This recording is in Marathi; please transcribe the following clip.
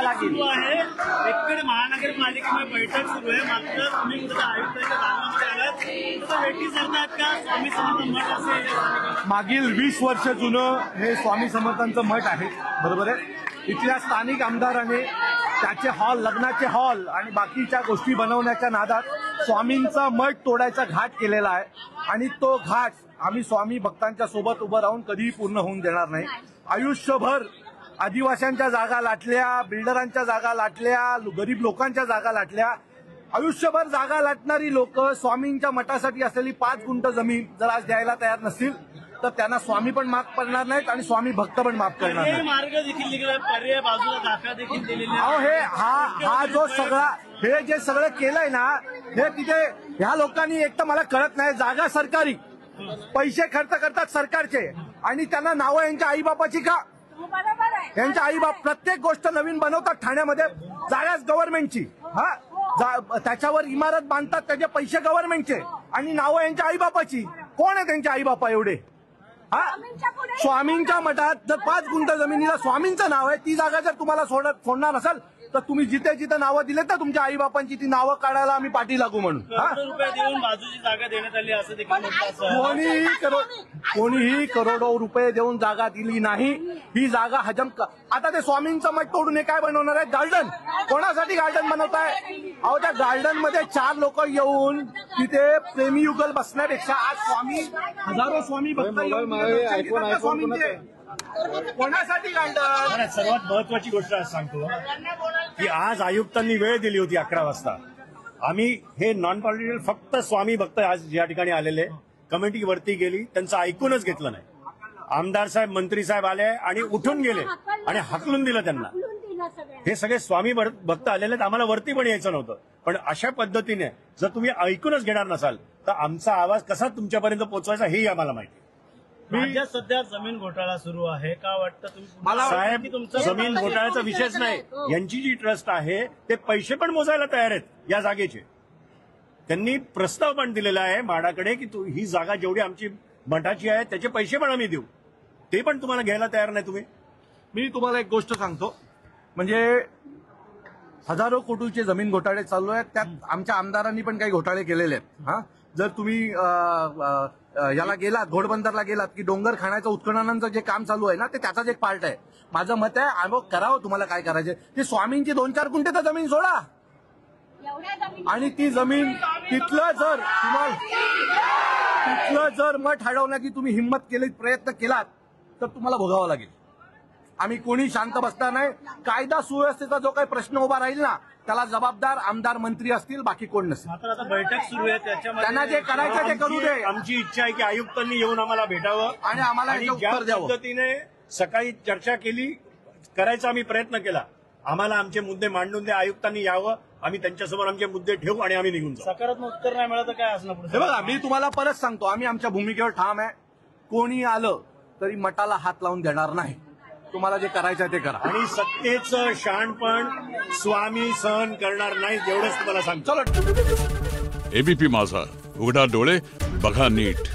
लागेल. एकीकडे महानगरपालिकेमध्ये बैठक सुरू आहे, मात्र तुम्ही कुठे आयुक्तांच्या दालनामध्ये आलात, तर भेटी करतात का स्वामी समर्थ मठ असेल? मागील 20 वर्ष जुनं हे स्वामी समर्थांचं मठ आहे, बरोबर आहे. इथल्या स्थानिक आमदाराने त्याचे हॉल, लग्नाचे हॉल आणि बाकीच्या गोष्टी बनवण्याच्या नादात स्वामींचा मठ तोडायचा घाट केलेला आहे आणि तो घाट आम्ही स्वामी भक्तांच्या सोबत उभं राहून कधीही पूर्ण होऊन देणार नाही. आयुष्यभर आदिवासींच्या जागा लाटल्या, बिल्डरांच्या जागा लाटल्या, गरीब लोकांच्या जागा लाटल्या. आयुष्यभर जागा लाटणारी लोक स्वामींच्या मठासाठी असलेली 5 गुंठ जमीन जर आज द्यायला तयार नसतील तर त्यांना स्वामी पण माफ करणार नाहीत आणि स्वामी भक्त पण माफ करणार नाहीत. मार्ग देखील निघाला, पर्याय बाजूला दाखला देखील दिलेले. अहो हे हा जो सगळा हे जे सगळं केलंय ना, हे तिथे ह्या लोकांनी एक तर मला कळत नाही, जागा सरकारी, पैसे खर्च करतात सरकारचे आणि त्यांना नावं यांच्या आईबापाची का? यांच्या आईबाप प्रत्येक गोष्ट नवीन बनवतात ठाण्यामध्ये, जागाच गव्हर्नमेंटची. त्याच्यावर इमारत बांधतात, त्याचे पैसे गव्हर्नमेंटचे आणि नावं यांच्या आईबापाची. कोण आहे त्यांच्या आईबापा एवढे? स्वामींच्या मठात जर 5 गुंठ जमिनीला स्वामींचं नाव आहे, ती जागा जर तुम्हाला सोडणार असेल तर तुम्ही जिथे जिथे नावं दिलेत ना तुमच्या आईबापांची, ती नावं काढायला आम्ही पाठी लागू म्हणून. रुपये देऊन बाजूची जागा देण्यात आली असं देखील कोणीही करोडो रुपये देऊन जागा दिली नाही. ही जागा आता ते स्वामींचं मठ तोडून हे काय बनवणार आहे? गार्डन. कोणासाठी गार्डन बनवताय? अहो त्या गार्डन मध्ये 4 लोक येऊन तिथे प्रेमी युगल बसण्यापेक्षा आज हजारो स्वामी भक्त स्वामींचे कोणासाठी गार्डन? सर्वात महत्वाची गोष्ट आज सांगतो की आज आयुक्तांनी वेळ दिली होती 11 वाजता. आम्ही हे नॉन पॉलिटिकल फक्त स्वामी भक्त आज या ठिकाणी आलेले कमिटी वरती गेली, त्यांचं ऐकूनच घेतलं नाही. आमदार साहेब, मंत्री साहेब आले आणि उठून गेले आणि हाकलून दिलं त्यांना. हे सगळे स्वामी भक्त आलेले, आम्हाला वरती पण यायचं नव्हतं. पण अशा पद्धतीने जर तुम्ही ऐकूनच घेणार नसाल तर आमचा आवाज कसा तुमच्यापर्यंत पोहोचवायचा हेही आम्हाला माहिती. राज्यात सध्या जमीन घोटाळा सुरू आहे, का वाटतं तुम्ही? मला साहेब, जमीन घोटाळ्याचा विषयच नाही. यांची जी ट्रस्ट आहे ते पैसे पण मोजायला तयार आहेत या जागेचे. त्यांनी प्रस्ताव पण दिलेला आहे म्हाडाकडे की ही जागा जेवढी आमची मठाची आहे त्याचे पैसे पण आम्ही देऊ. ते पण तुम्हाला घ्यायला तयार नाही तुम्ही. मी तुम्हाला एक गोष्ट सांगतो, म्हणजे हजारो कोटीचे जमीन घोटाळे चालू आहेत, त्यात आमच्या आमदारांनी पण काही घोटाळे केलेले आहेत. जर तुम्ही याला गेलात, घोडबंदरला गेलात की डोंगर खाण्याचं उत्खननाचं जे काम चालू आहे ना, ते त्याचाच एक पार्ट आहे. माझं मत आहे करावं, तुम्हाला काय करायचं ते स्वामींची 2-4 गुंठे तर जमीन सोडा आणि ती जमीन तिथलं जर मठ हटवण्याची तुम्ही हिंमत केली, प्रयत्न केलात तर तुम्हाला भोगावं लागेल. आम्ही कोणी शांत बसणार नाही. कायदा सुव्यवस्थेचा जो काही प्रश्न उभा राहील ना त्याला जबाबदार आमदार मंत्री असतील, बाकी कोण नसेल. मात्र आता बैठक सुरू आहे, त्याच्यामध्ये त्यांना जे करायचं ते करू दे. आमची इच्छा आहे की आयुक्तांनी येऊन आम्हाला भेटावं आणि आम्हाला उत्तर द्यावं. पद्धतीने सकाळी चर्चा केली, करायचा आम्ही प्रयत्न केला. आम्हाला आमचे मुद्दे मांडून द्या, आयुक्तांनी यावं, आम्ही त्यांच्यासमोर आमचे मुद्दे ठेवू आणि आम्ही निघून जाऊ. सकारात्मक उत्तर नाही मिळालं तर काय असणार पुढे? हे बघा, मी तुम्हाला परत सांगतो, आम्ही आमच्या भूमिकेवर ठाम आहे. कोणी आलं तरी मठाला हात लावून देणार नाही. तुम्हाला जे करायचं ते करा आणि सत्तेचं शहाणपण स्वामी सहन करणार नाही, एवढंच तुम्हाला सांगतो. चलो. एबीपी माझा, उघडा डोळे बघा नीट.